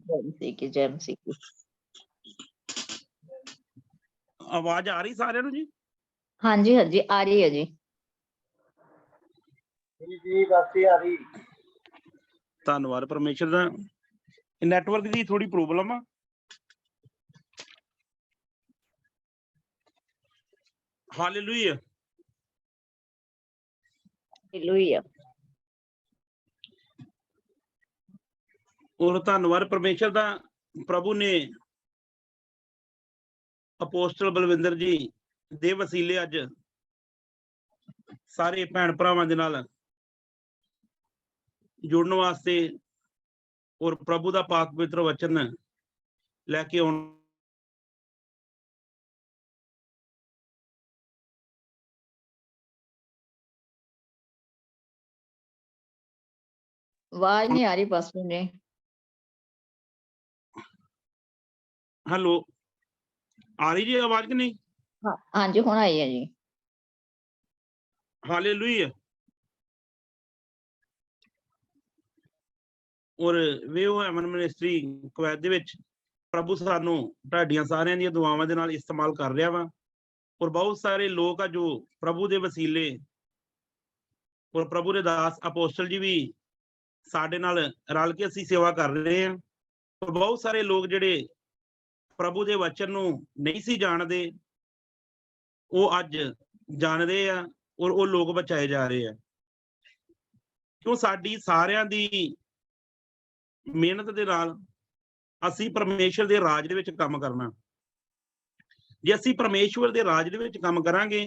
जय मसीह की। आवाज आ रही सारे जी? हाँ जी आ रही है जी। जी बात आ रही। धन्यवाद परमेश्वर दा। नेटवर्क की थोड़ी प्रॉब्लम आ। Hallelujah hallelujah. और धन्यवाद परमेश्वर दा। प्रभु ने अपोस्टल बलविंदर जी दे वसीले अज सारे भैन भरावां दे नाल जुड़न वास्ते और प्रभु दा पाक पवित्र वचन लैके आउण आवाज नहीं आ रही पास्टर जी। हेलो आ रही जी आवाज कि नहीं? हाँ जी हुण आई है जी। हालेलुया। और वे हेमन मिनिस्ट्री कुवैत दे विच प्रभु सानू तुहाडियां सारियां दी दुआवां दे नाल इस्तेमाल कर रहा वा और बहुत सारे लोग आ जो प्रभु दे वसीले और प्रभु दे दास अपोस्टल जी भी साडे नाल रल के असीं सेवा कर रहे हैं और बहुत सारे लोग जिहड़े प्रभु दे वचन नू नहीं सी जानदे वो अज जान रहे हैं और वो लोग बचाए जा रहे हैं क्यों साडी सारियां दी मेहनत दे नाल असीं परमेश्वर दे राज दे विच काम करना। जे असीं परमेश्वर दे राज दे विच काम करांगे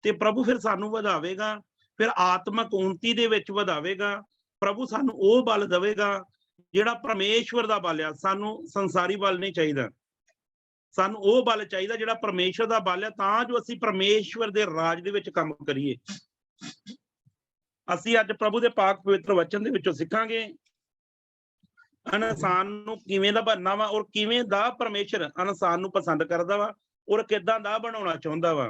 ते प्रभु फिर सानू वधावेगा, फिर आत्मक उन्नति दे विच वधावेगा। प्रभु सानू ओह बल देवेगा जिहड़ा परमेश्वर दा बल आ। सानू संसारी बल नहीं चाहिदा, सानू ओह बल चाहिदा जिहड़ा परमेश्वर दा बल आ, तां जो असीं परमेश्वर दे राज दे विच काम करिए। असीं अज प्रभु दे पाक पवित्र वचन दे विचों सिखांगे इनसान नू किवें दा बनना वा और किवें दा परमेश्वर इनसान नू पसंद करदा वा और किदां दा बनाउणा चाहुंदा वा।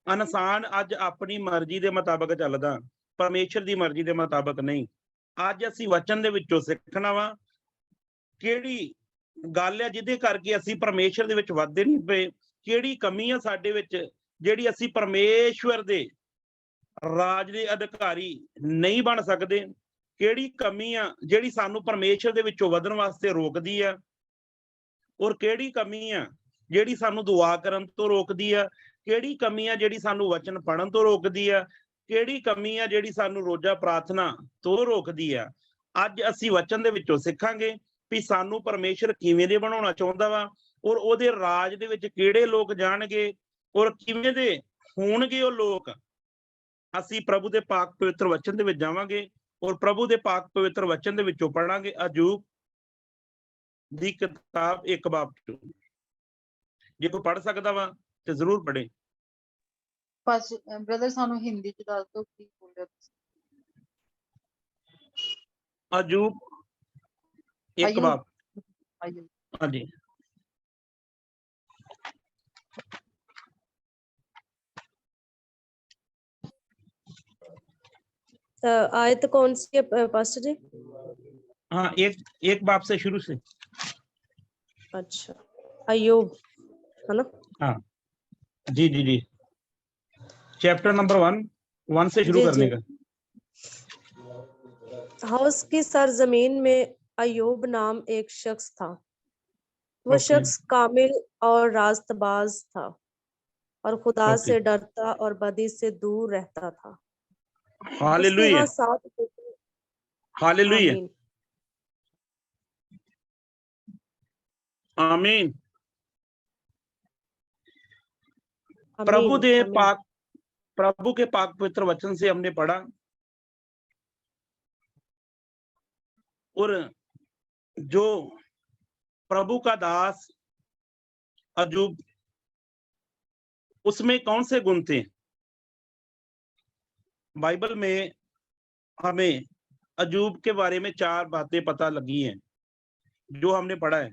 इनसान अज अपनी मर्जी दे मुताबिक चलदा, परमेश्वर दी मर्जी दे मुताबिक नहीं। अज असीं वचन दे विचों सिੱਖਣਾ वा किहड़ी गल है जिहदे करके असीं परमेश्वर दे विच वधदे नहीं पए, किहड़ी कमी आ साडे विच जिहड़ी असीं परमेश्वर दे राज दे अधिकारी नहीं बन सकदे, किहड़ी कमी आ जिहड़ी सानू परमेश्वर दे विचों वधण वास्ते रोकदी आ और किहड़ी कमी आ जिहड़ी सानू दुआ करन तो रोकदी आ, किहड़ी कमी आ जिहड़ी सानू वचन पढ़न तो रोकदी आ, किहड़ी कमी आ जिहड़ी सानू रोजा प्रार्थना तो रोकदी आ। अज असीं वचन दे विचों सिखांगे भी सानू परमेश्वर किवें दे बनाउणा चाहुंदा वा और ओहदे राज दे विच किहड़े लोक जाणगे और किवें दे होणगे ओह लोक। असीं प्रभु दे पाक पवित्र वचन दे विच जावांगे और प्रभु दे पाक पवित्र वचन दे विचों पढ़ांगे अजूब दी किताब 1 बाब चों। जे कोई पढ़ सकदा वा ते जरूर पढ़े। ब्रदर सानू हिंदी च दस दो की बोल रहे हो। अजूब 1 बाब। हाँ जी आयत कौन सी है पास्टर जी? हाँ एक बाब से शुरू से। अच्छा अय्यूब है ना? हाँ जी जी जी चैप्टर नंबर 1 से शुरू करने का। हाउस की सरजमीन में अय्यूब नाम एक शख्स था। वह शख्स कामिल और रास्तबाज था और खुदा से डरता और बदी से दूर रहता था। हालेलुया हालेलुया आमीन। प्रभु के पाक पवित्र वचन से हमने पढ़ा और जो प्रभु का दास अजूब, उसमें कौन से गुण थे? बाइबल में हमें अजूब के बारे में 4 बातें पता लगी हैं जो हमने पढ़ा है।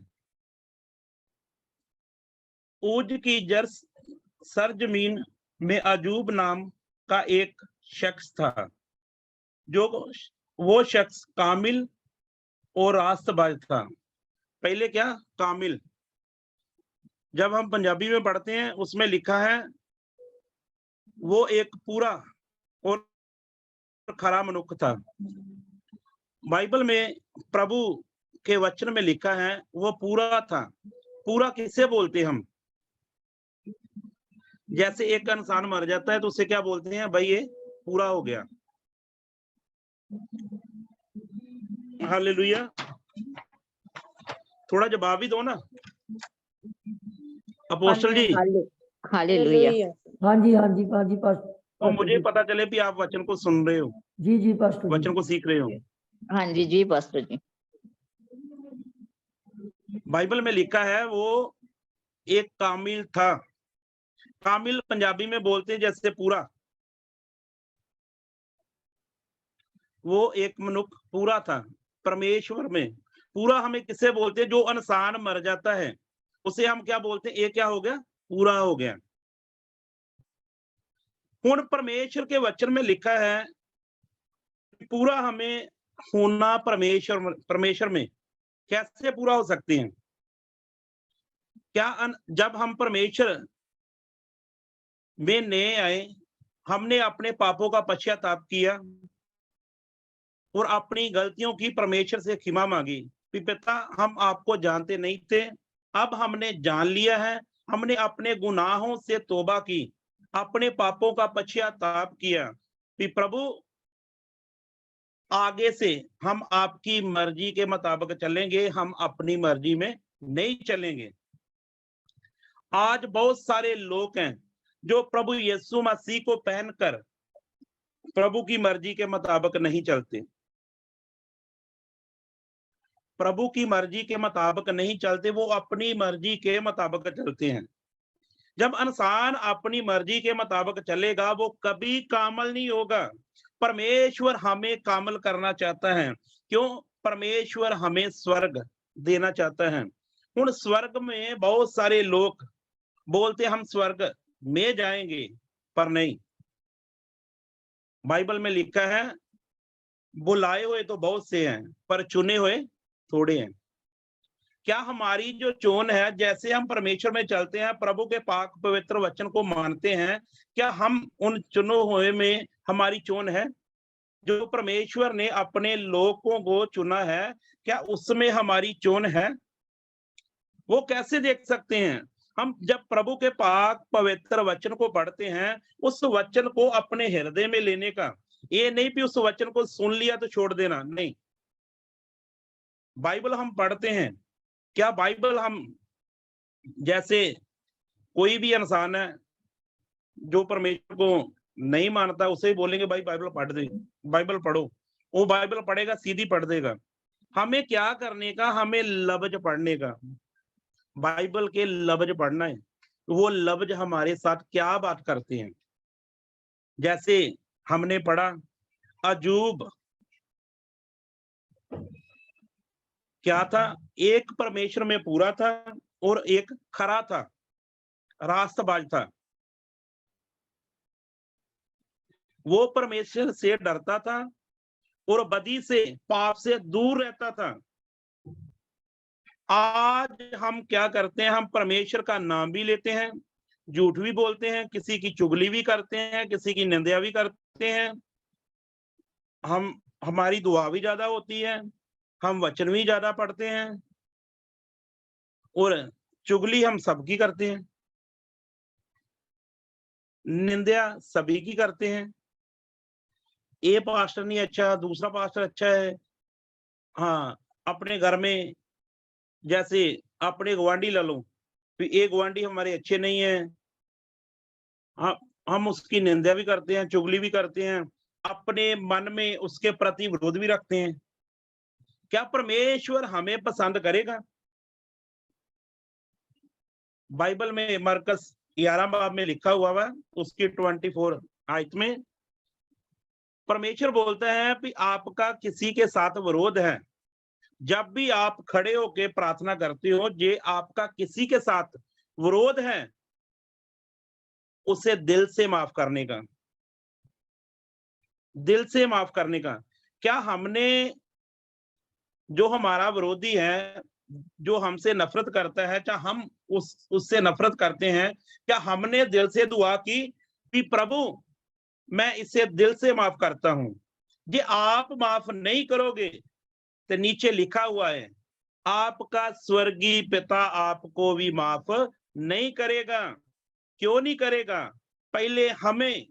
ऊज की जर्स सरजमीन में अजूब नाम का एक शख्स था, जो वो शख्स कामिल और रास्तबाज था। पहले क्या कामिल, जब हम पंजाबी में पढ़ते हैं उसमें लिखा है वो एक पूरा और खरा मनुष्य था। बाइबल में प्रभु के वचन में लिखा है वो पूरा था। पूरा किससे बोलते हैं हम? जैसे एक इंसान मर जाता है तो उसे क्या बोलते हैं? भाई ये पूरा हो गया। हालेलुया। थोड़ा जवाब ही दो ना अपोस्टल जी। हालेलुया। हालेलुया। हाँ जी पास्टर तो मुझे पता चले भी आप वचन को सुन रहे हो, जी पास्टर वचन को सीख रहे हो। हाँ जी पास्टर जी। बाइबल में लिखा है वो एक कामिल था। कामिल पंजाबी में बोलते हैं जैसे पूरा। वो एक मनुष्य पूरा था परमेश्वर में। पूरा हमें किससे बोलते हैं? जो इंसान मर जाता है उसे हम क्या बोलते हैं? ये क्या हो गया? पूरा हो गया। हुण परमेश्वर के वचन में लिखा है पूरा हमें होना परमेश्वर में कैसे पूरा हो सकते हैं? क्या जब हम परमेश्वर में नए आए, हमने अपने पापों का पश्चाताप किया और अपनी गलतियों की परमेश्वर से क्षमा मांगी कि पिता हम आपको जानते नहीं थे, अब हमने जान लिया है, हमने अपने गुनाहों से तौबा की, अपने पापों का पश्चाताप किया कि प्रभु आगे से हम आपकी मर्जी के मुताबिक चलेंगे, हम अपनी मर्जी में नहीं चलेंगे। आज बहुत सारे लोग हैं जो प्रभु यीशु मसीह को पहनकर प्रभु की मर्जी के मुताबिक नहीं चलते। प्रभु की मर्जी के मुताबिक नहीं चलते, वो अपनी मर्जी के मुताबिक चलते हैं। जब इंसान अपनी मर्जी के मुताबिक चलेगा वो कभी कामल नहीं होगा। परमेश्वर हमें कामल करना चाहता है। क्यों? परमेश्वर हमें स्वर्ग देना चाहता है। उन स्वर्ग में बहुत सारे लोग बोलते हम स्वर्ग में जाएंगे, पर नहीं। बाइबल में लिखा है बुलाए हुए तो बहुत से हैं पर चुने हुए थोड़े हैं। क्या हमारी जो चोन है, जैसे हम परमेश्वर में चलते हैं, प्रभु के पाक पवित्र वचन को मानते हैं, क्या हम उन चुने हुए में हमारी चोन है? जो परमेश्वर ने अपने लोगों को चुना है, क्या उसमें हमारी चोन है? वो कैसे देख सकते हैं? हम जब प्रभु के पाक पवित्र वचन को पढ़ते हैं, उस वचन को अपने हृदय में लेने का, ये नहीं कि उस वचन को सुन लिया तो छोड़ देना, नहीं। बाइबल हम पढ़ते हैं, क्या बाइबल हम जैसे कोई भी इंसान है जो परमेश्वर को नहीं मानता उसे बोलेंगे भाई बाइबल पढ़ दे, बाइबल पढ़ो, वो बाइबल पढ़ेगा, सीधी पढ़ देगा। हमें क्या करने का? हमें लफ्ज पढ़ने का, बाइबल के लफ्ज पढ़ना है। वो लफ्ज हमारे साथ क्या बात करते हैं? जैसे हमने पढ़ा अजूब क्या था? एक परमेश्वर में पूरा था और एक खरा था, रास्तबाज था। वो परमेश्वर से डरता था और बदी से, पाप से दूर रहता था। आज हम क्या करते हैं? हम परमेश्वर का नाम भी लेते हैं, झूठ भी बोलते हैं, किसी की चुगली भी करते हैं, किसी की निंदा भी करते हैं। हमारी दुआ भी ज्यादा होती है, हम वचन भी ज्यादा पढ़ते हैं और चुगली हम सबकी करते हैं, निंदा सभी की करते हैं। ये पास्टर नहीं अच्छा, दूसरा पास्टर अच्छा है। हाँ, अपने घर में जैसे अपने गुआंढी ला लो, ये गुआंढी हमारे अच्छे नहीं है, हम उसकी निंदा भी करते हैं, चुगली भी करते हैं, अपने मन में उसके प्रति विरोध भी रखते हैं। क्या परमेश्वर हमें पसंद करेगा? बाइबल में मरकस 11 बाब में लिखा हुआ है, उसकी 24 आयत में परमेश्वर बोलता है कि आपका किसी के साथ विरोध है, जब भी आप खड़े होके प्रार्थना करते हो, जे आपका किसी के साथ विरोध है, उसे दिल से माफ करने का, दिल से माफ करने का। क्या हमने जो हमारा विरोधी है जो हमसे नफरत करता है, क्या हम उससे नफरत करते हैं, क्या हमने दिल से दुआ की कि प्रभु मैं इसे दिल से माफ करता हूं, ये आप माफ नहीं करोगे तो नीचे लिखा हुआ है आपका स्वर्गीय पिता आपको भी माफ नहीं करेगा। क्यों नहीं करेगा? पहले हमें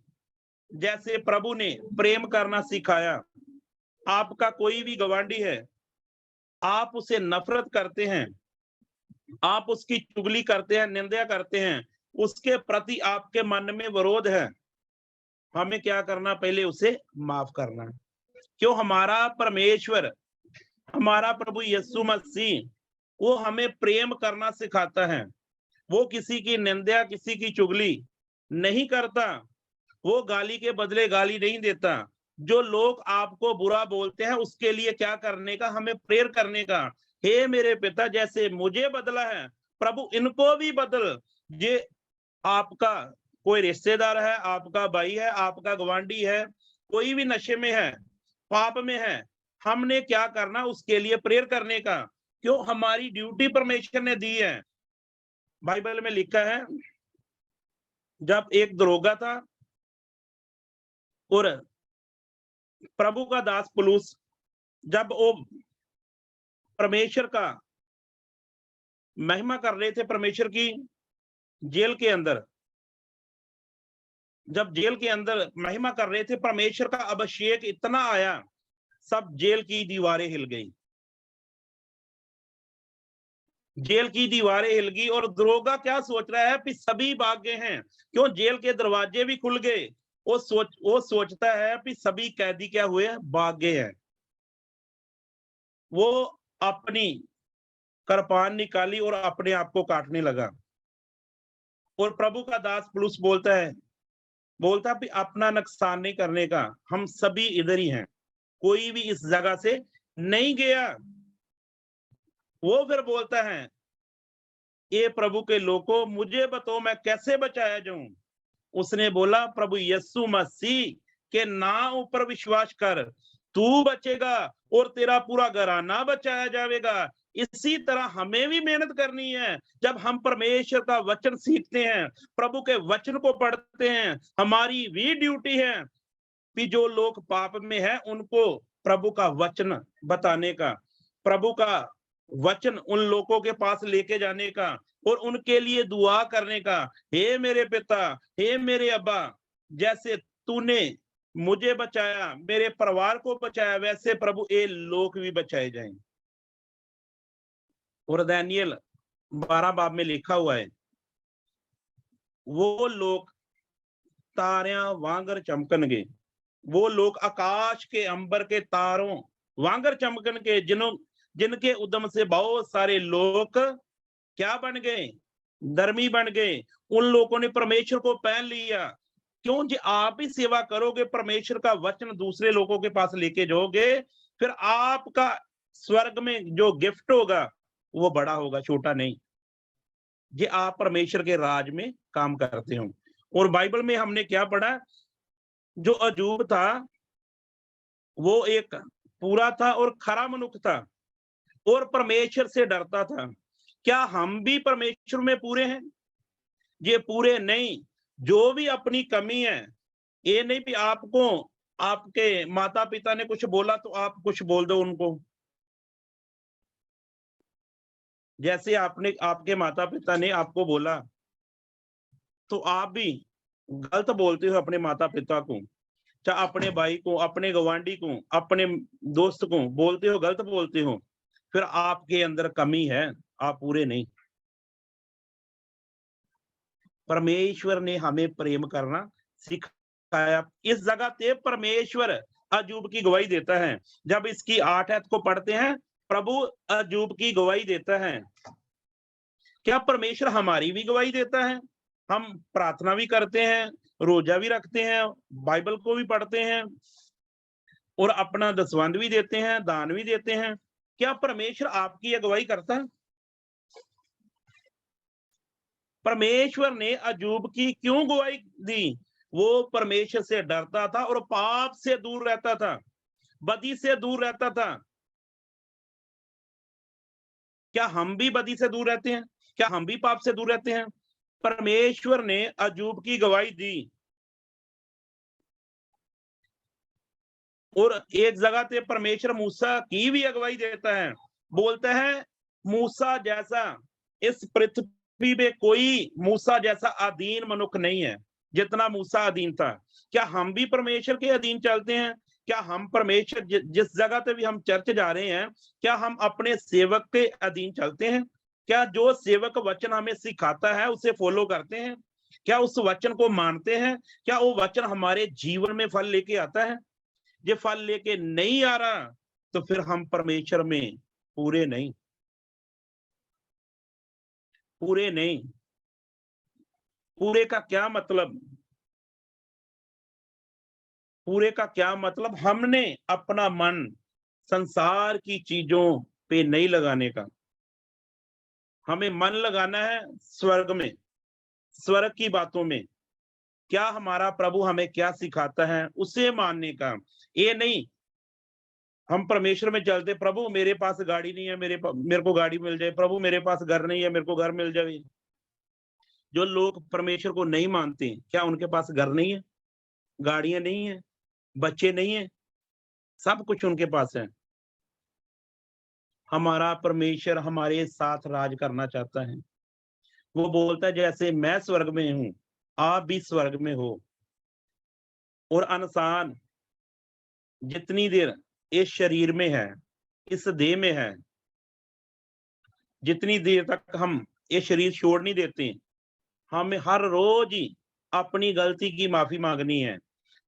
जैसे प्रभु ने प्रेम करना सिखाया। आपका कोई भी गवांडी है, आप उसे नफरत करते हैं, आप उसकी चुगली करते हैं, निंदा करते हैं, उसके प्रति आपके मन में विरोध है, हमें क्या करना? पहले उसे माफ करना। क्यों? हमारा परमेश्वर, हमारा प्रभु यीशु मसीह, वो हमें प्रेम करना सिखाता है। वो किसी की निंदा, किसी की चुगली नहीं करता, वो गाली के बदले गाली नहीं देता। जो लोग आपको बुरा बोलते हैं उसके लिए क्या करने का? हमें प्रेयर करने का। हे मेरे पिता, जैसे मुझे बदला है प्रभु इनको भी बदल। ये आपका कोई रिश्तेदार है, आपका भाई है, आपका गवांडी है, कोई भी नशे में है, पाप में है, हमने क्या करना? उसके लिए प्रेयर करने का। क्यों? हमारी ड्यूटी परमेश्वर ने दी है। बाइबल में लिखा है जब एक दरोगा था और प्रभु का दास पुलुस, जब वो परमेश्वर का महिमा कर रहे थे, परमेश्वर की जेल के अंदर, जब जेल के अंदर महिमा कर रहे थे, परमेश्वर का अभिषेक इतना आया, सब जेल की दीवारें हिल गई, जेल की दीवारें हिल गई। और दरोगा क्या सोच रहा है कि सभी भाग गए हैं। क्यों? जेल के दरवाजे भी खुल गए। वो सोचता है कि सभी कैदी क्या हुए? भाग गए हैं। वो अपनी कृपान निकाली और अपने आप को काटने लगा। और प्रभु का दास पुलुस बोलता है कि अपना नुकसान नहीं करने का, हम सभी इधर ही हैं, कोई भी इस जगह से नहीं गया। वो फिर बोलता है, ये प्रभु के लोगों, मुझे बताओ मैं कैसे बचाया जाऊं? उसने बोला, प्रभु यीशु मसीह के नाम ऊपर विश्वास कर, तू बचेगा और तेरा पूरा घराना बचाया जाएगा। इसी तरह हमें भी मेहनत करनी है। जब हम परमेश्वर का वचन सीखते हैं, प्रभु के वचन को पढ़ते हैं, हमारी भी ड्यूटी है कि जो लोग पाप में हैं उनको प्रभु का वचन बताने का, प्रभु का वचन उन लोगों के पास लेके जाने का और उनके लिए दुआ करने का। हे मेरे पिता, हे मेरे अब्बा, जैसे तूने मुझे बचाया, मेरे परिवार को बचाया, वैसे प्रभु ये लोग भी बचाए जाएं। और दानियल 12 बाब में लिखा हुआ है, वो लोग तारियां वांगर चमकनगे, वो लोग आकाश के अंबर के तारों वांगर चमकन के, जिनके उद्यम से बहुत सारे लोग क्या बन गए? धर्मी बन गए। उन लोगों ने परमेश्वर को पहन लिया। क्यों? जी आप ही सेवा करोगे, परमेश्वर का वचन दूसरे लोगों के पास लेके जाओगे, फिर आपका स्वर्ग में जो गिफ्ट होगा वो बड़ा होगा, छोटा नहीं। ये आप परमेश्वर के राज में काम करते हो। और बाइबल में हमने क्या पढ़ा? जो अजूब था वो एक पूरा था और खरा मनुष्य था और परमेश्वर से डरता था। क्या हम भी परमेश्वर में पूरे हैं? ये पूरे नहीं। जो भी अपनी कमी है, ये नहीं भी आपको आपके माता पिता ने कुछ बोला तो आप कुछ बोल दो उनको। जैसे आपके माता पिता ने आपको बोला तो आप भी गलत बोलते हो अपने माता पिता को, चाहे अपने भाई को, अपने गवांडी को, अपने दोस्त को बोलते हो, गलत बोलते हो, फिर आपके अंदर कमी है, आप पूरे नहीं। परमेश्वर ने हमें प्रेम करना सिखाया। इस जगह पे परमेश्वर अजूब की गवाही देता है। जब इसकी 8 आयत को पढ़ते हैं, प्रभु अजूब की गवाही देता है। क्या परमेश्वर हमारी भी गवाही देता है? हम प्रार्थना भी करते हैं, रोजा भी रखते हैं, बाइबल को भी पढ़ते हैं और अपना दसवंध भी देते हैं, दान भी देते हैं। क्या परमेश्वर आपकी अगुवाई करता है? परमेश्वर ने अजूब की क्यों गवाही दी? वो परमेश्वर से डरता था और पाप से दूर रहता था, बदी से दूर रहता था। क्या हम भी बदी से दूर रहते हैं? क्या हम भी पाप से दूर रहते हैं? परमेश्वर ने अय्यूब की गवाही दी, और एक जगह पे परमेश्वर मूसा की भी अगुवाई देता है, बोलता है मूसा जैसा इस पृथ्वी पे कोई मूसा जैसा अधीन मनुष्य नहीं है जितना मूसा अधीन था। क्या हम भी परमेश्वर के अधीन चलते हैं? क्या हम परमेश्वर जिस जगह पे भी हम चर्च जा रहे हैं, क्या हम अपने सेवक के अधीन चलते हैं? क्या जो सेवक वचन हमें सिखाता है उसे फॉलो करते हैं? क्या उस वचन को मानते हैं? क्या वो वचन हमारे जीवन में फल लेके आता है? ये फल लेके नहीं आ रहा तो फिर हम परमेश्वर में पूरे नहीं, पूरे नहीं। पूरे का क्या मतलब? पूरे का क्या मतलब? हमने अपना मन संसार की चीजों पे नहीं लगाने का, हमें मन लगाना है स्वर्ग में, स्वर्ग की बातों में। क्या हमारा प्रभु हमें क्या सिखाता है उसे मानने का। ये नहीं हम परमेश्वर में चलते, प्रभु मेरे पास गाड़ी नहीं है, मेरे को गाड़ी मिल जाए, प्रभु मेरे पास घर नहीं है, मेरे को घर मिल जाए। जो लोग परमेश्वर को नहीं मानते, क्या उनके पास घर नहीं है, गाड़ियां नहीं है, बच्चे नहीं है? सब कुछ उनके पास है। हमारा परमेश्वर हमारे साथ राज करना चाहता है। वो बोलता है जैसे मैं स्वर्ग में हूं आप भी स्वर्ग में हो। और इंसान जितनी देर इस शरीर में है, इस देह में है, जितनी देर तक हम ये शरीर छोड़ नहीं देते, हमें हर रोज ही अपनी गलती की माफी मांगनी है।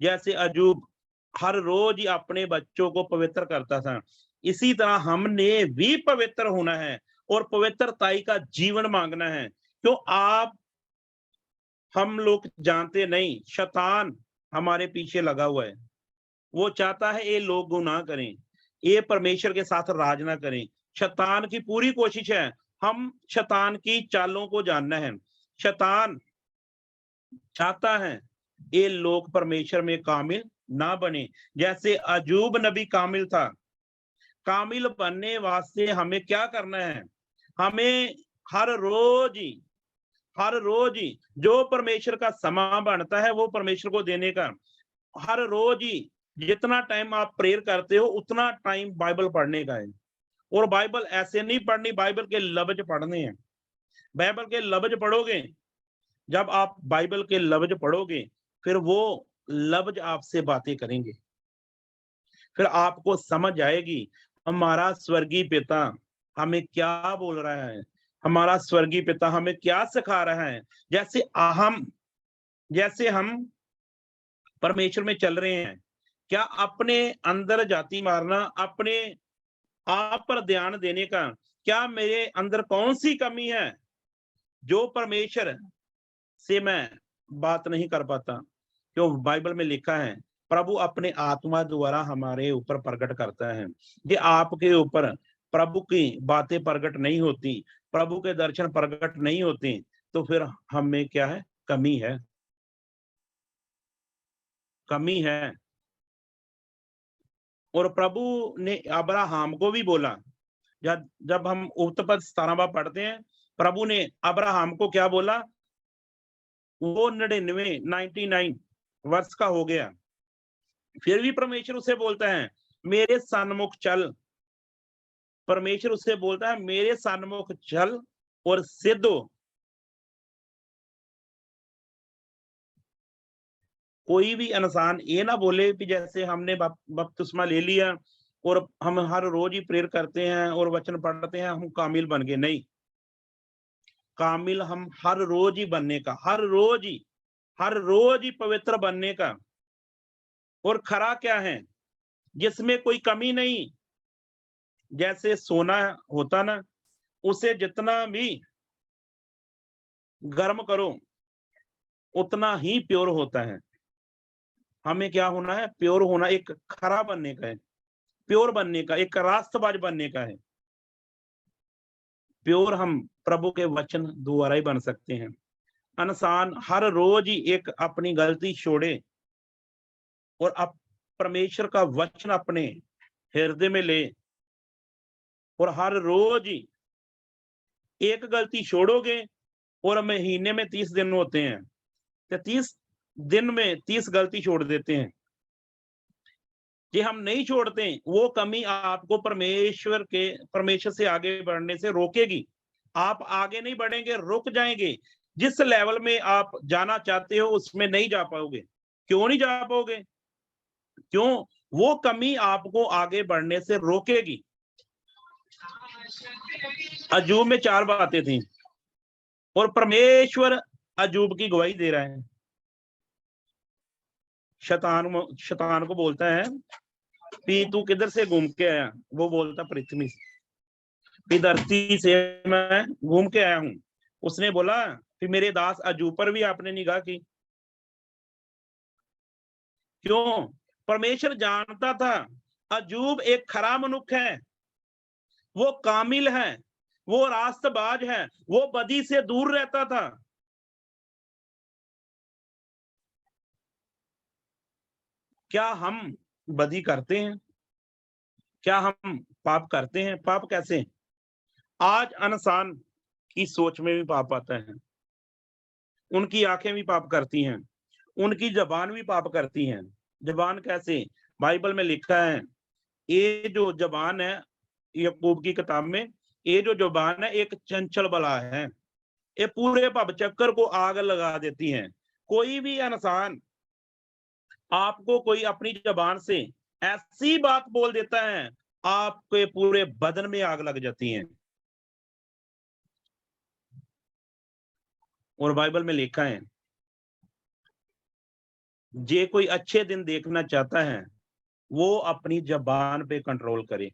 जैसे अय्यूब हर रोज ही अपने बच्चों को पवित्र करता था, इसी तरह हमने भी पवित्र होना है और पवित्रताई का जीवन मांगना है। क्यों हम लोग जानते नहीं, शैतान हमारे पीछे लगा हुआ है। वो चाहता है ये लोग गुनाह करें, ये परमेश्वर के साथ राज ना करें। शैतान की पूरी कोशिश है, हम शैतान की चालों को जानना है। शैतान चाहता है ये लोग परमेश्वर में कामिल ना बने। जैसे अय्यूब नबी कामिल था, कामिल बनने वास्ते हमें क्या करना है? हमें हर रोज ही जो परमेश्वर का समा बनता है वो परमेश्वर को देने का। हर रोज ही जितना टाइम आप प्रेयर करते हो उतना टाइम बाइबल पढ़ने का है। और बाइबल ऐसे नहीं पढ़नी, बाइबल के लफ्ज पढ़ने हैं। बाइबल के लफ्ज पढ़ोगे, जब आप बाइबल के लफ्ज पढ़ोगे फिर वो लफ्ज आपसे बातें करेंगे, फिर आपको समझ आएगी हमारा स्वर्गीय पिता हमें क्या बोल रहा है, हमारा स्वर्गीय पिता हमें क्या सिखा रहा है। जैसे हम परमेश्वर में चल रहे हैं, क्या अपने अंदर जाति मारना, अपने आप पर ध्यान देने का, क्या मेरे अंदर कौन सी कमी है जो परमेश्वर से मैं बात नहीं कर पाता? क्यों बाइबल में लिखा है प्रभु अपने आत्मा द्वारा हमारे ऊपर प्रकट करता है। ये आपके ऊपर प्रभु की बातें प्रकट नहीं होती, प्रभु के दर्शन प्रकट नहीं होते, तो फिर हमें क्या है? कमी है, कमी है। और प्रभु ने अब्राहम को भी बोला, जब हम उत्पत्ति 17 पढ़ते हैं, प्रभु ने अब्राहम को क्या बोला? वो 99 वर्ष का हो गया, फिर भी परमेश्वर उसे बोलता है मेरे सन्मुख चल। परमेश्वर उससे बोलता है मेरे सन्मुख चल और सिद्ध हो। कोई भी इंसान ये ना बोले कि जैसे हमने बपतिस्मा ले लिया और हम हर रोज ही प्रेयर करते हैं और वचन पढ़ते हैं, हम कामिल बन गए। नहीं, कामिल हम हर रोज ही बनने का, हर रोज ही पवित्र बनने का। और खरा क्या है? जिसमें कोई कमी नहीं। जैसे सोना होता ना, उसे जितना भी गर्म करो उतना ही प्योर होता है। हमें क्या होना है? प्योर होना, एक खरा बनने का है, प्योर बनने का, एक रास्तबाज बनने का है। प्योर हम प्रभु के वचन द्वारा ही बन सकते हैं। इंसान हर रोज ही एक अपनी गलती छोड़े और परमेश्वर का वचन अपने हृदय में ले और हर रोज ही एक गलती छोड़ोगे और महीने में 30 दिन होते हैं, तो 30 दिन में 30 गलती छोड़ देते हैं। ये हम नहीं छोड़ते, वो कमी आपको परमेश्वर से आगे बढ़ने से रोकेगी। आप आगे नहीं बढ़ेंगे, रुक जाएंगे। जिस लेवल में आप जाना चाहते हो उसमें नहीं जा पाओगे। क्यों नहीं जा पाओगे? क्यों? वो कमी आपको आगे बढ़ने से रोकेगी। अजूब में 4 बातें थी और परमेश्वर अजूब की गवाही दे रहा है। शैतान को बोलता है कि तू किधर से घूम के आया? वो बोलता पृथ्वी से, धरती से मैं घूम के आया हूं। उसने बोला कि मेरे दास अजूब पर भी आपने निगाह की। क्यों? परमेश्वर जानता था अजूब एक खरा मनुष्य है, वो कामिल है, वो रास्तबाज है, वो बदी से दूर रहता था। क्या हम बदी करते हैं? क्या हम पाप करते हैं? पाप कैसे? आज इंसान की सोच में भी पाप आता है, उनकी आंखें भी पाप करती हैं, उनकी जबान भी पाप करती हैं। जबान कैसे? बाइबल में लिखा है, ये जो जबान है, याकूब की किताब में, ये जो जबान है एक चंचल बला है, ये पूरे भव चक्कर को आग लगा देती है। कोई भी इंसान आपको कोई अपनी जबान से ऐसी बात बोल देता है, आपके पूरे बदन में आग लग जाती है। और बाइबल में लिखा है, जे कोई अच्छे दिन देखना चाहता है वो अपनी जबान पे कंट्रोल करे,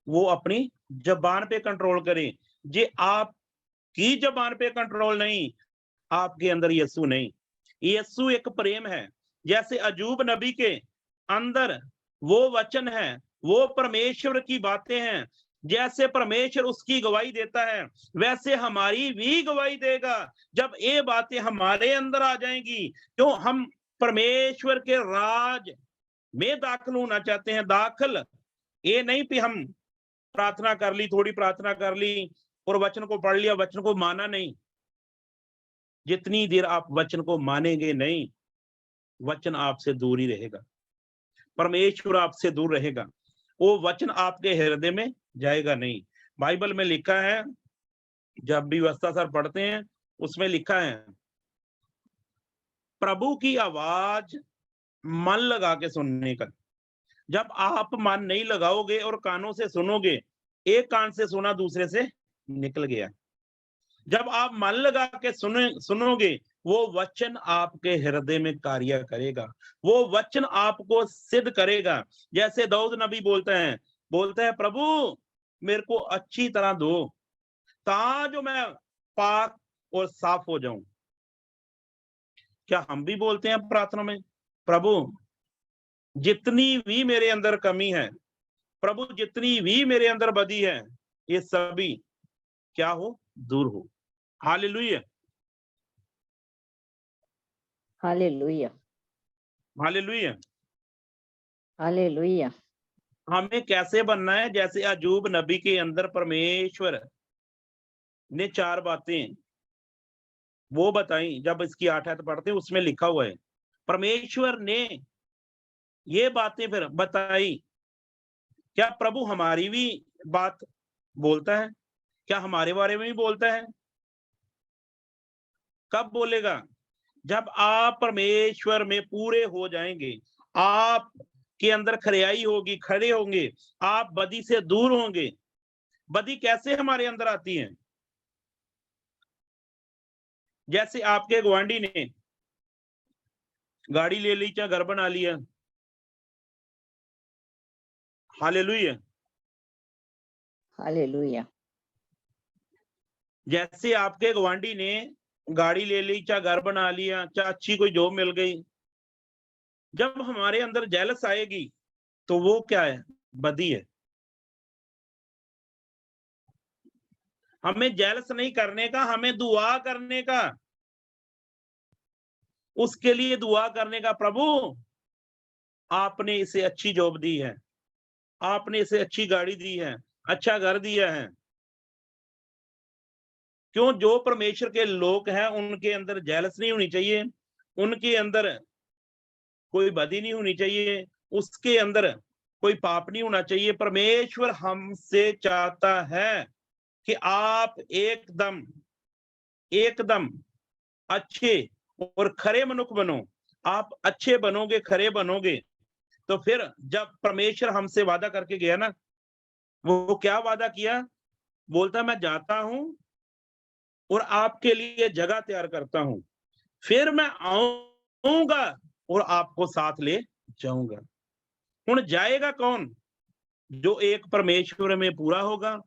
वो अपनी जबान पे कंट्रोल करे। जे आपकी जबान पे कंट्रोल नहीं, आपके अंदर यीशु नहीं। यीशु एक प्रेम है। जैसे अजूब नबी के अंदर वो वचन है, वो परमेश्वर की बातें हैं, जैसे परमेश्वर उसकी गवाही देता है वैसे हमारी भी गवाही देगा। जब ये बातें हमारे अंदर आ जाएंगी, क्यों हम परमेश्वर के राज में दाखिल होना चाहते हैं। दाखिल ये नहीं कि हम प्रार्थना कर ली, थोड़ी प्रार्थना कर ली और वचन को पढ़ लिया, वचन को माना नहीं। जितनी देर आप वचन को मानेंगे नहीं, वचन आपसे दूर ही रहेगा, परमेश्वर आपसे दूर रहेगा, वो वचन आपके हृदय में जाएगा नहीं। बाइबल में लिखा है, जब भी व्यवस्था सर पढ़ते हैं उसमें लिखा है, प्रभु की आवाज मन लगा के सुनने का। जब आप मन नहीं लगाओगे और कानों से सुनोगे, एक कान से सुना दूसरे से निकल गया। जब आप मन लगा के सुनोगे, वो वचन आपके हृदय में कार्य करेगा, वो वचन आपको सिद्ध करेगा। जैसे दाऊद नबी बोलता है प्रभु मेरे को अच्छी तरह धो ताकि मैं पाक और साफ हो जाऊं। क्या हम भी बोलते हैं प्रार्थना में, प्रभु जितनी भी मेरे अंदर कमी है, प्रभु जितनी भी मेरे अंदर बदी है, ये सभी क्या हो? दूर हो। Hallelujah, hallelujah, hallelujah. हालेलुया। हमें कैसे बनना है? जैसे अजूब नबी के अंदर परमेश्वर ने 4 बातें वो बताई, जब इसकी 8 आयत पढ़ते हैं उसमें लिखा हुआ है, परमेश्वर ने ये बातें फिर बताई। क्या प्रभु हमारी भी बात बोलता है? क्या हमारे बारे में भी बोलता है? कब बोलेगा? जब आप परमेश्वर में पूरे हो जाएंगे, आप के अंदर खरियाई होगी, खड़े होंगे, आप बदी से दूर होंगे। बदी कैसे हमारे अंदर आती है? जैसे आपके गुआंढी ने गाड़ी ले ली, क्या घर बना लिया। हालेलुया। हालेलुया। जैसे आपके गुआंढी ने गाड़ी ले ली, चाहे घर बना लिया, चाहे अच्छी कोई जॉब मिल गई, जब हमारे अंदर जेलस आएगी तो वो क्या है? बदी है। हमें जेलस नहीं करने का, हमें दुआ करने का, उसके लिए दुआ करने का, प्रभु आपने इसे अच्छी जॉब दी है, आपने इसे अच्छी गाड़ी दी है, अच्छा घर दिया है। क्यों? जो परमेश्वर के लोग हैं उनके अंदर जेलस नहीं होनी चाहिए, उनके अंदर कोई बदी नहीं होनी चाहिए, उसके अंदर कोई पाप नहीं होना चाहिए। परमेश्वर हमसे चाहता है कि आप एकदम एकदम अच्छे और खरे मनुष्य बनो। आप अच्छे बनोगे, खरे बनोगे, तो फिर जब परमेश्वर हमसे वादा करके गया ना, वो क्या वादा किया? बोलता मैं जाता हूं और आपके लिए जगह तैयार करता हूं, फिर मैं आऊंगा और आपको साथ ले जाऊंगा। हुण जाएगा कौन? जो एक परमेश्वर में पूरा होगा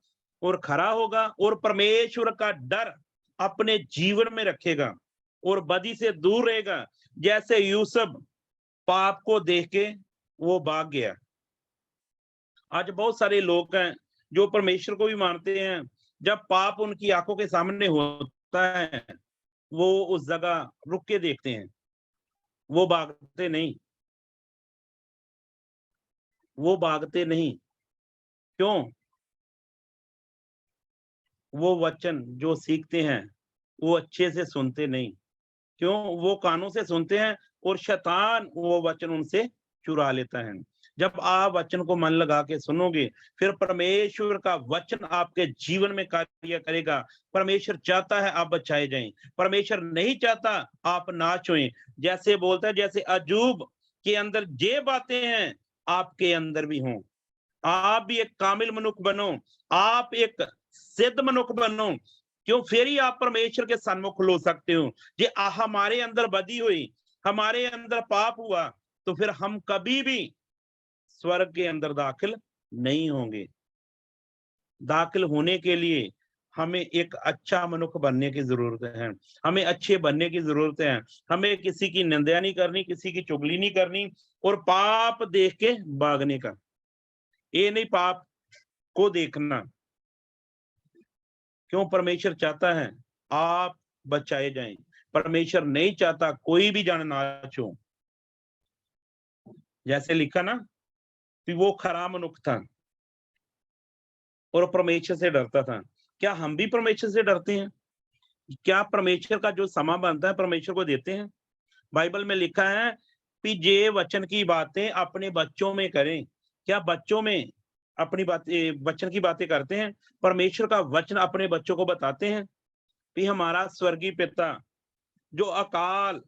और खरा होगा और परमेश्वर का डर अपने जीवन में रखेगा और बदी से दूर रहेगा। जैसे यूसुफ पाप को देख के वो भाग गया। आज बहुत सारे लोग हैं जो परमेश्वर को भी मानते हैं, जब पाप उनकी आंखों के सामने होता है वो उस जगह रुक के देखते हैं, वो भागते नहीं, वो भागते नहीं। क्यों? वो वचन जो सीखते हैं वो अच्छे से सुनते नहीं। क्यों? वो कानों से सुनते हैं और शैतान वो वचन उनसे चुरा लेता है। जब आप वचन को मन लगा के सुनोगे, फिर परमेश्वर का वचन आपके जीवन में कार्य करेगा। परमेश्वर चाहता है आप बचाए जाएं, परमेश्वर नहीं चाहता आप नाश होएं। जैसे बोलता है, जैसे अजूब के अंदर जे बातें हैं आपके अंदर भी हों। आप भी एक कामिल मनुष्य बनो, आप एक सिद्ध मनुष्य बनो। क्यों? फिर ही आप परमेश्वर के सन्मुख खलो सकते हो। जे हमारे अंदर बदी हुई, हमारे अंदर पाप हुआ, तो फिर हम कभी भी स्वर्ग के अंदर दाखिल नहीं होंगे। दाखिल होने के लिए हमें एक अच्छा मनुष्य बनने की जरूरत है, हमें अच्छे बनने की जरूरत है। हमें किसी की निंदा नहीं करनी, किसी की चुगली नहीं करनी और पाप देख के भागने का। ये नहीं पाप को देखना। क्यों? परमेश्वर चाहता है आप बचाए जाएं, परमेश्वर नहीं चाहता कोई भी जान नाश हो। जैसे लिखा ना कि वो खरा मनुष्य था और परमेश्वर से डरता था। क्या हम भी परमेश्वर से डरते हैं? क्या परमेश्वर का जो समा बनता है परमेश्वर को देते हैं? बाइबल में लिखा है कि जे वचन की बातें अपने बच्चों में करें। क्या बच्चों में अपनी बातें, वचन की बातें करते हैं? परमेश्वर का वचन अपने बच्चों को बताते हैं कि हमारा स्वर्गीय पिता जो अकाल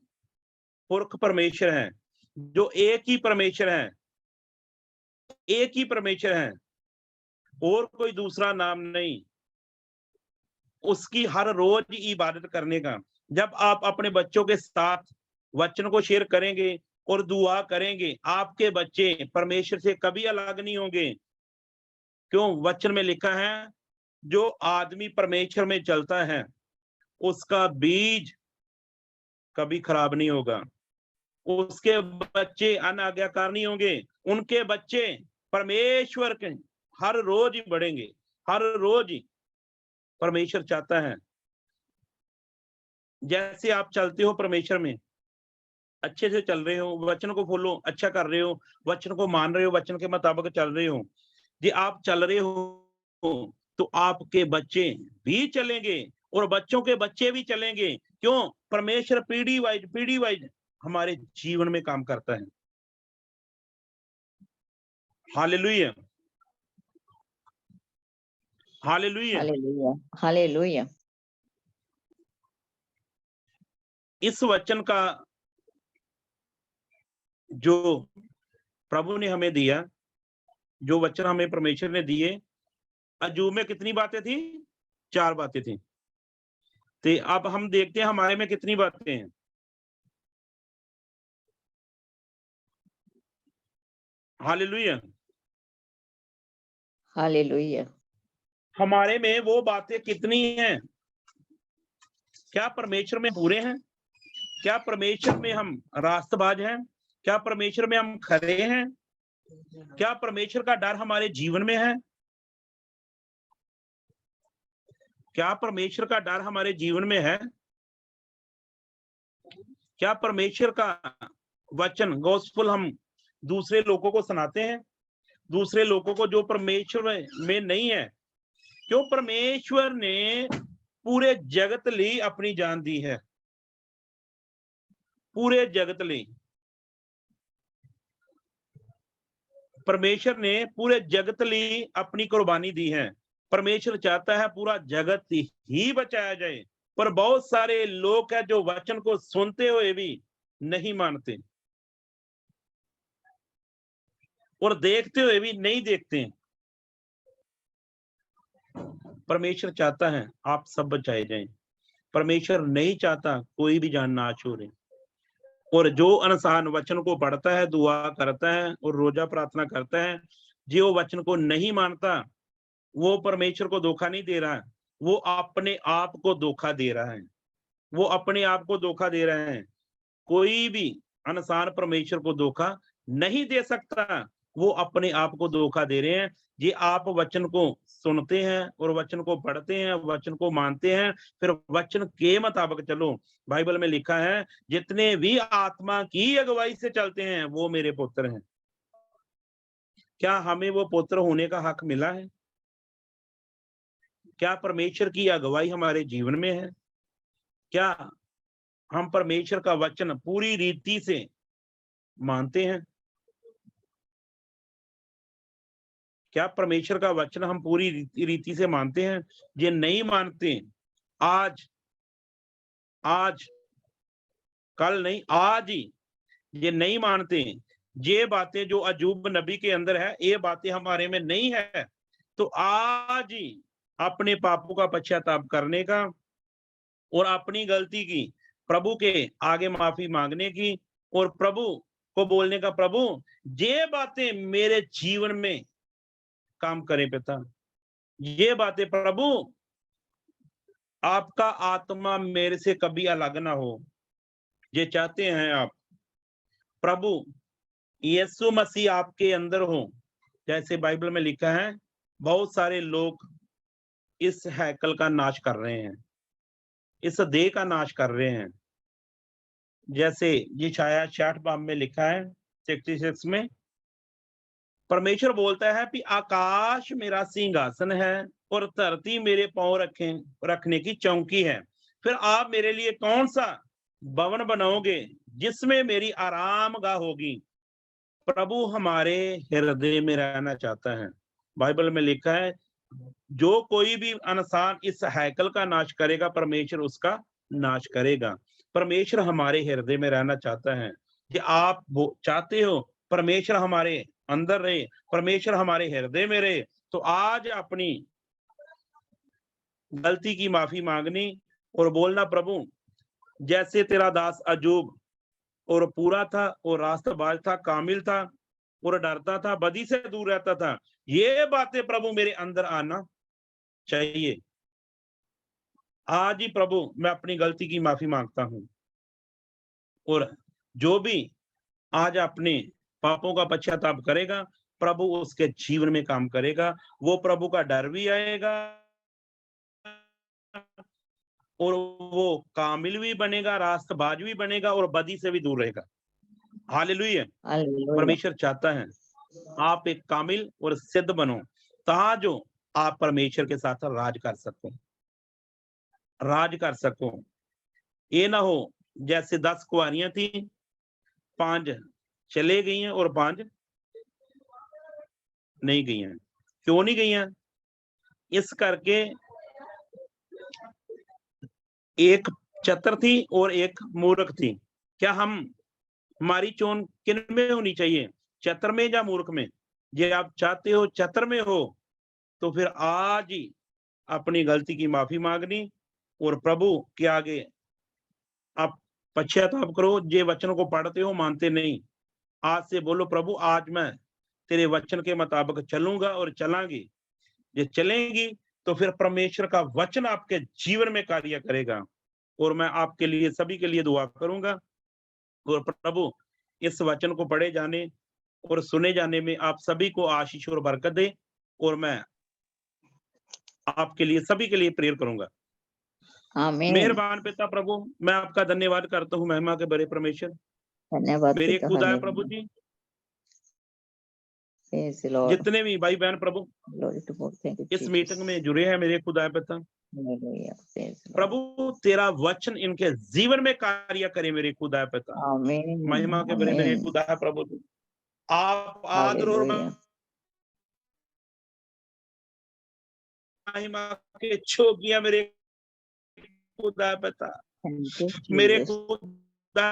पुरख परमेश्वर है, जो एक ही परमेश्वर है, एक ही परमेश्वर है और कोई दूसरा नाम नहीं, उसकी हर रोज इबादत करने का। जब आप अपने बच्चों के साथ वचन को शेयर करेंगे और दुआ करेंगे, आपके बच्चे परमेश्वर से कभी अलग नहीं होंगे। क्यों? वचन में लिखा है जो आदमी परमेश्वर में चलता है उसका बीज कभी खराब नहीं होगा, उसके बच्चे अनाज्ञाकार नहीं होंगे, उनके बच्चे परमेश्वर के हर रोज ही बढ़ेंगे, हर रोज ही। परमेश्वर चाहता है जैसे आप चलते हो परमेश्वर में, अच्छे से चल रहे हो, वचन को फॉलो अच्छा कर रहे हो, वचन को मान रहे हो, वचन के मुताबिक चल रहे हो, जी आप चल रहे हो तो आपके बच्चे भी चलेंगे और बच्चों के बच्चे भी चलेंगे। क्यों? परमेश्वर पीढ़ी वाइज हमारे जीवन में काम करता है। Hallelujah, hallelujah. Hallelujah, hallelujah. इस वचन का जो प्रभु ने हमें दिया, जो वचन हमें परमेश्वर ने दिए, अजूब में कितनी बातें थी? 4 बातें थी। तो अब हम देखते हैं हमारे में कितनी बातें हैं। Hallelujah, hallelujah. हमारे में वो बातें कितनी हैं? क्या परमेश्वर में पूरे हैं? क्या परमेश्वर में हम रास्तबाज हैं? क्या परमेश्वर में हम खरे हैं? क्या परमेश्वर का डर हमारे जीवन में है? क्या परमेश्वर का डर हमारे जीवन में है? क्या परमेश्वर का वचन गॉस्पेल हम दूसरे लोगों को सुनाते हैं? दूसरे लोगों को जो परमेश्वर में नहीं है। क्यों? परमेश्वर ने पूरे जगत ਲਈ अपनी जान दी है, पूरे जगत ਲਈ परमेश्वर ने पूरे जगत ਲਈ अपनी कुर्बानी दी है। परमेश्वर चाहता है पूरा जगत ही बचाया जाए, पर बहुत सारे लोग हैं जो वचन को सुनते हुए भी नहीं मानते और देखते हुए भी नहीं देखते। परमेश्वर चाहता है आप सब बचाए जाएं। परमेश्वर नहीं चाहता कोई भी जान नाश हो रही। और जो इंसान वचन को पढ़ता है, दुआ करता है और रोजा प्रार्थना करता है, जो वचन को नहीं मानता, वो परमेश्वर को धोखा नहीं दे रहा है, वो अपने आप को धोखा दे रहा है। वो अपने आप को धोखा दे रहे हैं। कोई भी इंसान परमेश्वर को धोखा नहीं दे सकता, वो अपने आप को धोखा दे रहे हैं। ये आप वचन को सुनते हैं और वचन को पढ़ते हैं, वचन को मानते हैं, फिर वचन के मुताबिक चलो। बाइबल में लिखा है, जितने भी आत्मा की अगुवाई से चलते हैं वो मेरे पुत्र हैं। क्या हमें वो पुत्र होने का हक मिला है? क्या परमेश्वर की अगुवाई हमारे जीवन में है? क्या हम परमेश्वर का वचन पूरी रीति से मानते हैं? क्या परमेश्वर का वचन हम पूरी रीति से मानते हैं? ये नहीं मानते, आज कल नहीं, आज ही ये नहीं मानते, ये बातें जो अजूब नबी के अंदर है, ये बातें हमारे में नहीं है, तो आज ही अपने पापों का पश्चाताप करने का और अपनी गलती की प्रभु के आगे माफी मांगने की और प्रभु को बोलने का, प्रभु ये बातें मेरे जीवन में काम करें पिता। ये बातें प्रभु, आपका आत्मा मेरे से कभी अलग ना हो, ये चाहते हैं आप। प्रभु यीशु मसीह आपके अंदर हो। जैसे बाइबल में लिखा है, बहुत सारे लोग इस हैकल का नाश कर रहे हैं, इस देह का नाश कर रहे हैं। जैसे यशायाह 66 में लिखा है 66 में, परमेश्वर बोलता है कि आकाश मेरा सिंहासन है और धरती मेरे पांव रखने की चौकी है। फिर आप मेरे लिए कौन सा भवन बनाओगे जिसमें मेरी आरामगाह होगी? प्रभु हमारे हृदय में रहना चाहता है। बाइबल में लिखा है, जो कोई भी इंसान इस हैकल का नाश करेगा, परमेश्वर उसका नाश करेगा। परमेश्वर हमारे हृदय में रहना चाहता है। कि आप चाहते हो परमेश्वर हमारे अंदर रहे, परमेश्वर हमारे हृदय में रहे, तो आज अपनी गलती की माफी मांगनी और बोलना, प्रभु जैसे तेरा दास अजूब और पूरा था और रास्तबाज था, कामिल था और डरता था, बदी से दूर रहता था, ये बातें प्रभु मेरे अंदर आना चाहिए। आज ही प्रभु मैं अपनी गलती की माफी मांगता हूं और जो भी आज अपने पापों का पश्चाताप करेगा, प्रभु उसके जीवन में काम करेगा। वो प्रभु का डर भी आएगा और वो कामिल भी बनेगा, रास्तबाज भी बनेगा और बदी से भी दूर रहेगा। हालेलुया। हालेलुया। परमेश्वर चाहता है आप एक कामिल और सिद्ध बनो, ताजो आप परमेश्वर के साथ राज कर सको। ये ना हो जैसे 10 कुंवारियां थी, 5 चले गई हैं और 5 नहीं गई हैं। क्यों नहीं गई हैं? इस करके एक चतुर थी और एक मूर्ख थी। क्या हमारी चोन किन में होनी चाहिए, चतुर में या मूर्ख में? ये आप चाहते हो चतुर में हो, तो फिर आज ही अपनी गलती की माफी मांगनी और प्रभु के आगे आप पश्चाताप करो। जे वचन को पढ़ते हो मानते नहीं, आज से बोलो, प्रभु आज मैं तेरे वचन के मुताबिक चलूंगा और चलांगी। ये चलेंगी तो फिर परमेश्वर का वचन आपके जीवन में कार्य करेगा और मैं आपके लिए, सभी के लिए दुआ करूंगा। और प्रभु इस वचन को पढ़े जाने और सुने जाने में आप सभी को आशीष और बरकत दे और मैं आपके लिए, सभी के लिए प्रेयर करूंगा। आमीन। मेहरबान पिता प्रभु, मैं आपका धन्यवाद करता हूँ, महिमा के बड़े परमेश्वर। धन्यवाद मेरे पिता। खुदा है हालेलुया। प्रभु जी, Praise the Lord. जितने भी भाई बहन प्रभु Glory to God. Thank you, इस Jesus. मीटिंग में जुड़े हैं मेरे खुदा पिता, Hallelujah. Praise the Lord. प्रभु तेरा वचन इनके जीवन में कार्य करे मेरे खुदा पिता। Amen. महिमा के बड़े मेरे Amen. खुदा है प्रभु, आप आदर और Hallelujah. महिमा के छोगिया मेरे खुदा पिता, Thank you, मेरे Jesus. खुदा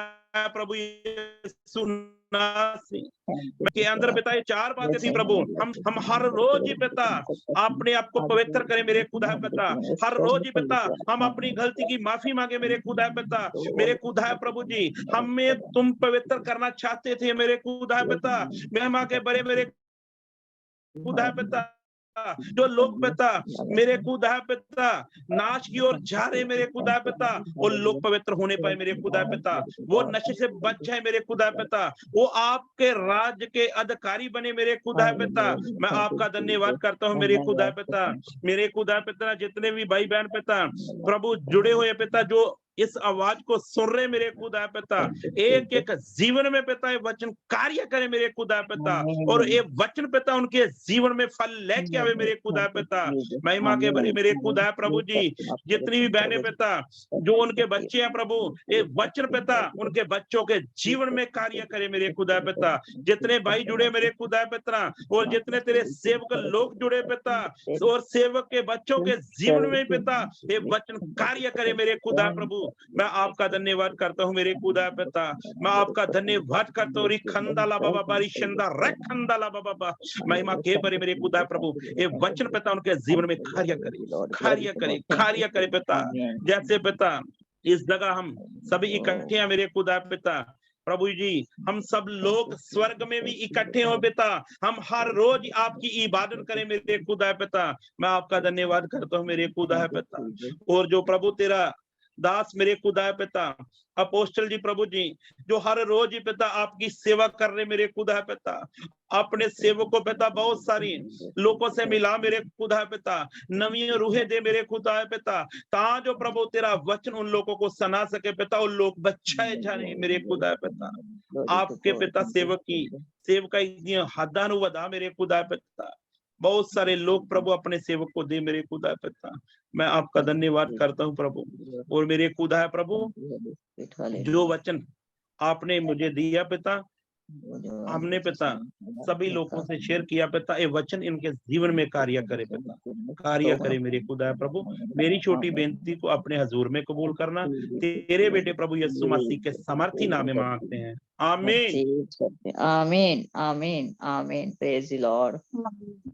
प्रभु यीशु नासरी Thank you, के अंदर God. पिता ये चार बातें थी Bless प्रभु। your name, हम हर रोज ही पिता अपने आप को पवित्र करें मेरे खुदा पिता, हर रोज ही पिता हम अपनी गलती की माफी मांगे मेरे खुदा पिता। मेरे खुदा प्रभु जी, हमें तुम पवित्र करना चाहते थे मेरे खुदा पिता, महिमा के बड़े मेरे खुदा पिता। जो लोग पिता मेरे खुदा पिता नाश की ओर जा रहे मेरे खुदा पिता, वो लोग पवित्र होने पाए मेरे खुदा पिता, वो नशे से बच जाए मेरे खुदा पिता, वो आपके राज्य के अधिकारी बने मेरे खुदा पिता। मैं आपका धन्यवाद करता हूँ मेरे खुदा पिता। मेरे खुदा पिता जितने भी भाई बहन पिता प्रभु जुड़े हुए पिता, जो इस आवाज को सुन रहे मेरे खुदा पिता, एक एक जीवन में पिता ये वचन कार्य करे मेरे खुदा पिता, और ये वचन पिता उनके जीवन में फल लेके आवे मेरे खुदा पिता। महिमा के भरे मेरे खुदा प्रभु जी, जितनी भी बहनें पिता जो उनके बच्चे हैं प्रभु, ये वचन पिता उनके बच्चों के जीवन में कार्य करे मेरे खुदा पिता। जितने भाई जुड़े मेरे खुदा पिता, और जितने तेरे सेवक लोग जुड़े पिता, और सेवक के बच्चों के जीवन में पिता ये वचन कार्य करे मेरे खुदा प्रभु। मैं आपका धन्यवाद करता हूँ मेरे खुदा पिता, मैं आपका धन्यवाद करता हूँ। रिखंदाला बाबा बारी शंदा रखंदाला बाबा, महिमा के बरे मेरे खुदा प्रभु, ये वचन पिता उनके जीवन में कार्य करे पिता। जैसे पिता इस जगह हम सभी इकट्ठे हैं मेरे खुदा पिता प्रभु जी, हम सब लोग स्वर्ग में भी इकट्ठे हो पिता, हम हर रोज आपकी इबादत करें मेरे खुदा पिता। मैं आपका धन्यवाद करता हूँ मेरे खुदा पिता। और जो प्रभु तेरा दास मेरे खुदा पिता अपोस्टल जी प्रभु जी, जो हर रोज ही पिता आपकी सेवा कर रहे मेरे खुदा पिता, अपने सेवक को पिता बहुत सारी लोगों से मिला मेरे खुदा पिता, नवी रूहें दे मेरे खुदा पिता, ता जो प्रभु तेरा वचन उन लोगों को सुना सके पिता, उन लोग बचाए जाने मेरे खुदा पिता। आपके पिता सेवक की सेवकाई दी हदा नु वधा मेरे खुदा पिता, बहुत सारे लोग प्रभु अपने सेवक को दे मेरे खुदा पिता। मैं आपका धन्यवाद करता हूँ प्रभु। और मेरे खुदा है प्रभु, जो वचन आपने मुझे दिया पिता, हमने पिता सभी लोगों से शेयर किया पिता, ये वचन इनके जीवन में कार्य करे पिता, कार्य करे मेरे खुदा प्रभु। मेरी छोटी बेनती को अपने हजूर में कबूल करना, तेरे बेटे प्रभु यीशु मसीह के समर्थी नाम में मांगते हैं, आमीन। आमीन आमीन आमीन। Praise the Lord.